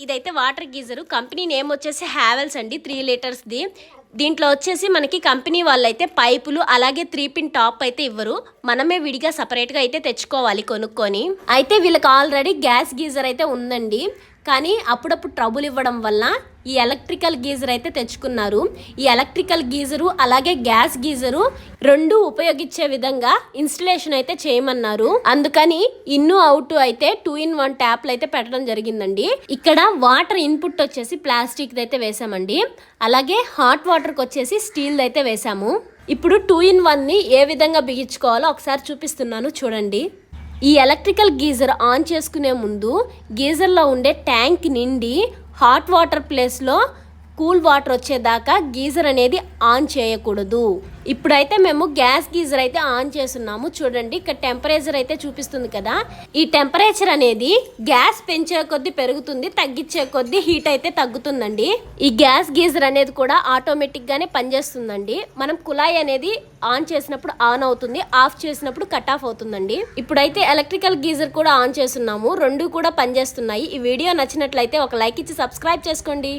ఇదైతే water geyser. Company name వచ్చేసి హ్యావెల్స్ అండి, 3 లీటర్స్ది. దీంట్లో వచ్చేసి మనకి కంపెనీ వాళ్ళైతే పైపులు అలాగే 3 పిన్ టాప్ అయితే ఇవ్వరు, మనమే విడిగా సపరేట్గా అయితే తెచ్చుకోవాలి కొనుక్కొని. అయితే వీళ్ళకి ఆల్రెడీ గ్యాస్ గీజర్ అయితే ఉందండి, కానీ అప్పుడప్పుడు ట్రబుల్ ఇవ్వడం వల్ల ఈ ఎలక్ట్రికల్ గీజర్ అయితే తెచ్చుకున్నారు. ఈ ఎలక్ట్రికల్ గీజరు అలాగే గ్యాస్ గీజరు రెండు ఉపయోగించే విధంగా ఇన్స్టలేషన్ అయితే చేయమన్నారు. అందుకని ఇన్ను అవుట్ అయితే 2-in-1 ట్యాప్లు అయితే పెట్టడం జరిగిందండి. ఇక్కడ వాటర్ ఇన్పుట్ వచ్చేసి ప్లాస్టిక్ అయితే వేసామండి, అలాగే హాట్ వాటర్కి వచ్చేసి స్టీల్ అయితే వేసాము. ఇప్పుడు 2-in-1ని ఏ విధంగా బిగించుకోవాలో ఒకసారి చూపిస్తున్నాను చూడండి. ఈ ఎలక్ట్రికల్ గీజర్ ఆన్ చేసుకునే ముందు గీజర్లో ఉండే ట్యాంక్ నిండి హాట్ వాటర్ ప్లేస్లో కూల్ వాటర్ వచ్చేదాకా గీజర్ అనేది ఆన్ చేయకూడదు. ఇప్పుడైతే మేము గ్యాస్ గీజర్ అయితే ఆన్ చేస్తున్నాము. చూడండి ఇక్కడ టెంపరేచర్ అయితే చూపిస్తుంది కదా, ఈ టెంపరేచర్ అనేది గ్యాస్ పెంచే కొద్దీ పెరుగుతుంది, తగ్గించే కొద్దీ హీట్ అయితే తగ్గుతుందండి. ఈ గ్యాస్ గీజర్ అనేది కూడా ఆటోమేటిక్ గానే పనిచేస్తుందండి. మనం కుళాయి అనేది ఆన్ చేసినప్పుడు ఆన్ అవుతుంది, ఆఫ్ చేసినప్పుడు కట్ ఆఫ్ అవుతుందండి. ఇప్పుడైతే ఎలక్ట్రికల్ గీజర్ కూడా ఆన్ చేస్తున్నాము, రెండు కూడా పనిచేస్తున్నాయి. ఈ వీడియో నచ్చినట్లయితే ఒక లైక్ ఇచ్చి సబ్స్క్రైబ్ చేసుకోండి.